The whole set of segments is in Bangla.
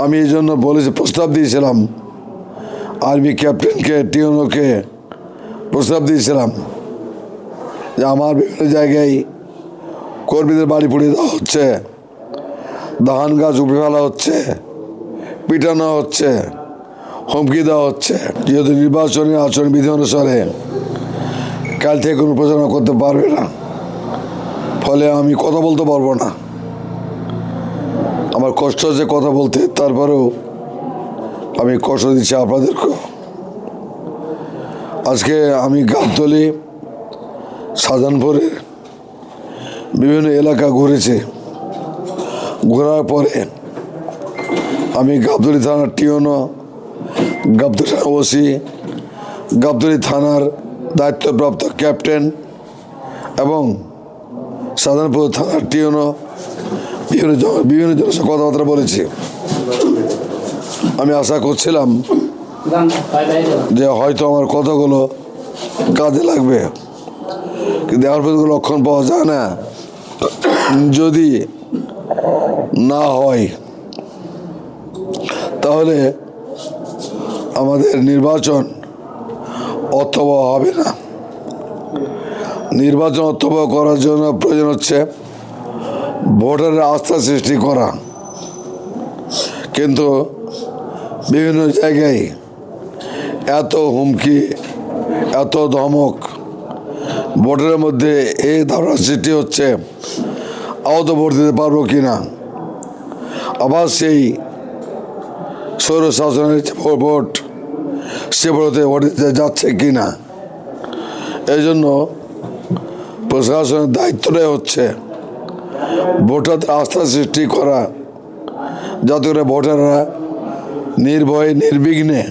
আমি এই জন্য বলেছি, প্রস্তাব দিয়েছিলাম আর্মি ক্যাপ্টেনকে, টিওনোকে প্রস্তাব দিয়েছিলাম যে আমার বিভিন্ন জায়গায় কর্মীদের বাড়ি পুড়িয়ে দেওয়া হচ্ছে, ধান গাছ উপড়ে ফেলা হচ্ছে, পিটানো হচ্ছে, হুমকি দেওয়া হচ্ছে। যেহেতু নির্বাচনী আচরণ বিধি অনুসারে কাল থেকে কোনো প্রচারণা করতে পারবে না, ফলে আমি কথা বলতে পারবো না। আমার কষ্ট হচ্ছে কথা বলতে, তারপরেও আমি কষ্ট দিচ্ছি আপনাদেরকে। আজকে আমি গাবতলী, শাহজাহানপুরের বিভিন্ন এলাকা ঘুরেছি। ঘোরার পরে আমি গাবতলী থানার টিওনো, গাবতলী থানার ওসি, গাবতলী থানার দায়িত্বপ্রাপ্ত ক্যাপ্টেন এবং শাহজাহানপুর থানার টিওনো বিভিন্ন জনের সাথে কথাবার্তা বলেছি। আমি আশা করছিলাম যে হয়তো আমার কথাগুলো কাজে লাগবে, কিন্তু এখন পর্যন্ত লক্ষণ পাওয়া যায় না। যদি না হয় তাহলে আমাদের নির্বাচন অর্থবহ হবে না। নির্বাচন অর্থবহ করার জন্য প্রয়োজন হচ্ছে ভোটারের আস্থা সৃষ্টি করা, কিন্তু বিভিন্ন জায়গায় এত হুমকি, এত ধমক, ভোটারের মধ্যে এই ধারণা সৃষ্টি হচ্ছে আহত ভোট দিতে পারবো কি না, আবার সেই সৌর শাসনের ভোট সে ভোটে ভোট দিতে যাচ্ছে কি না। এই জন্য প্রশাসনের দায়িত্বটাই হচ্ছে ভোটারদের আস্থা সৃষ্টি করা, যাতে করে ভোটাররা নির্ভয়ে নির্বিঘ্নে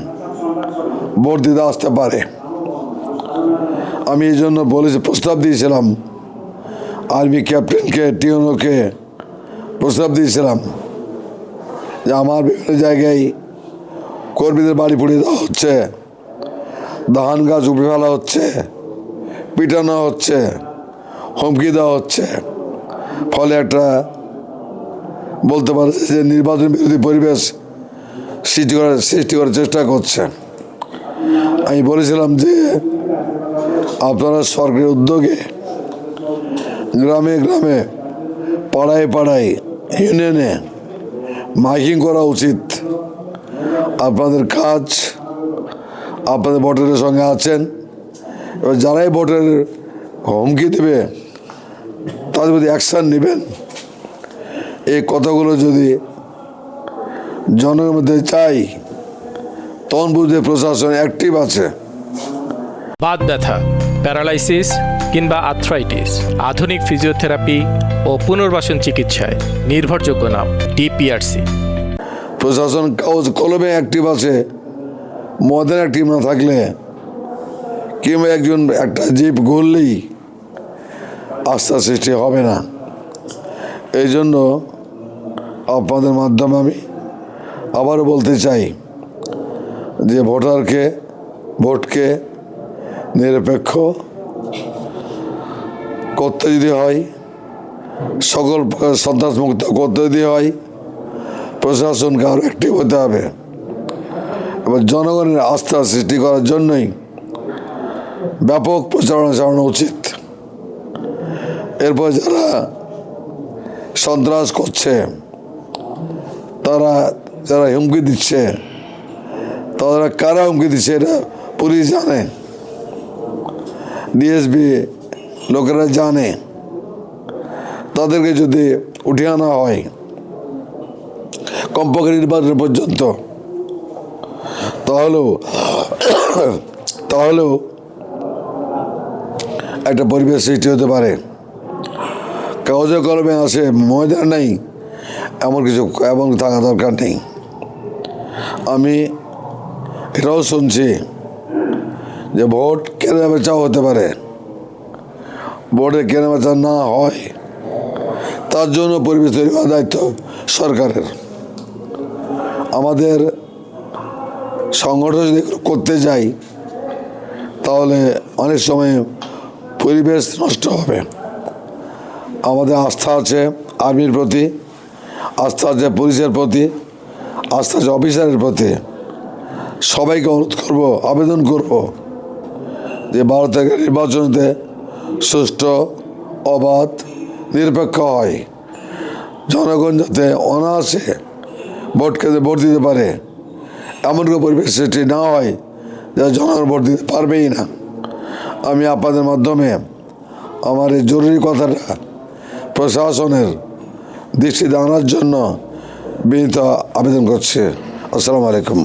ভোট দিতে আসতে পারে। আমি এই জন্য বলেছি, প্রস্তাব দিয়েছিলাম আর্মি ক্যাপ্টেনকে, টিওনোকে প্রস্তাব দিয়েছিলাম যে আমার বিভিন্ন জায়গায় কর্মীদের বাড়ি পুড়িয়ে দেওয়া হচ্ছে, ধান গাছ উপড়ে ফেলা হচ্ছে, পিটানো হচ্ছে, হুমকি দেওয়া হচ্ছে, ফলে একটা বলতে পারে যে নির্বাচন বিরোধী পরিবেশ সৃষ্টি করার চেষ্টা করছে। আমি বলেছিলাম যে আপনারা সরকারের উদ্যোগে গ্রামে গ্রামে, পাড়ায় পাড়ায়, ইউনিয়নে মাইকিং করা উচিত। আপনাদের কাজ, আপনাদের ভোটারের সঙ্গে আছেন, এবার যারাই ভোটের হুমকি দেবে তাদের প্রতি অ্যাকশান নেবেন। এই কথাগুলো যদি জনগণের মধ্যে চাই, তখন বুঝতে প্রশাসন অ্যাক্টিভ আছে। বাত ব্যথা, প্যারালাইসিস কিংবা আর্থ্রাইটিস, আধুনিক ফিজিওথেরাপি ও পুনর্বাসন চিকিৎসায় নির্ভরযোগ্য নাম ডিপিআরসি। প্রশাসন কাগজ কলমে অ্যাক্টিভ আছে, মদের অ্যাক্টিভ না থাকলে কিংবা একজন একটা জিপ ঘুরলেই আস্থা সৃষ্টি হবে না। এই জন্য আপনাদের মাধ্যমে আমি আবারও বলতে চাই যে ভোটকে নিরপেক্ষ করতে যদি হয়, সকল সন্ত্রাসমুক্ত করতে যদি হয়, প্রশাসনকে আরও অ্যাক্টিভ হতে হবে। এবার জনগণের আস্থা সৃষ্টি করার জন্যই ব্যাপক প্রচারণা চালানো উচিত। এরপর যারা সন্ত্রাস করছে, যারা হুমকি দিচ্ছে, তারা কারা হুমকি দিচ্ছে এটা পুলিশ জানে, ডিএসপি লোকেরা জানে। তাদেরকে যদি উঠিয়ে আনা হয় কমপক্ষে নির্বাচন পর্যন্ত, তাহলেও একটা পরিবেশ সৃষ্টি হতে পারে। কাগজে কলমে আসে, ময়দান নেই, এমন থাকা দরকার নেই। আমি এটাও শুনছি যে ভোট কেনাবেচা হতে পারে। ভোটে কেনাবেচা না হয় তার জন্য পরিবেশ তৈরি করার দায়িত্ব সরকারের। আমাদের সংগঠন যদি করতে যাই তাহলে অনেক সময় পরিবেশ নষ্ট হবে। আমাদের আস্থা আছে আর্মির প্রতি, আস্থা আছে পুলিশের প্রতি, আস্থা অফিসারের প্রতি সবাইকে অনুরোধ করব, আবেদন করব যে ভারত থেকে নির্বাচনতে সুষ্ঠু, অবাধ, নিরপেক্ষ হয়, জনগণ যাতে অনায়াসে ভোট কেন্দ্রে ভোট দিতে পারে এমন কোনো পরিবেশ সৃষ্টি না হয় যা জনগণ ভোট দিতে পারবেই না। আমি আপনাদের মাধ্যমে আমার এই জরুরি কথাটা প্রশাসনের দৃষ্টিতে আনার জন্য বিনীত আবেদন করছি। আসসালামু আলাইকুম।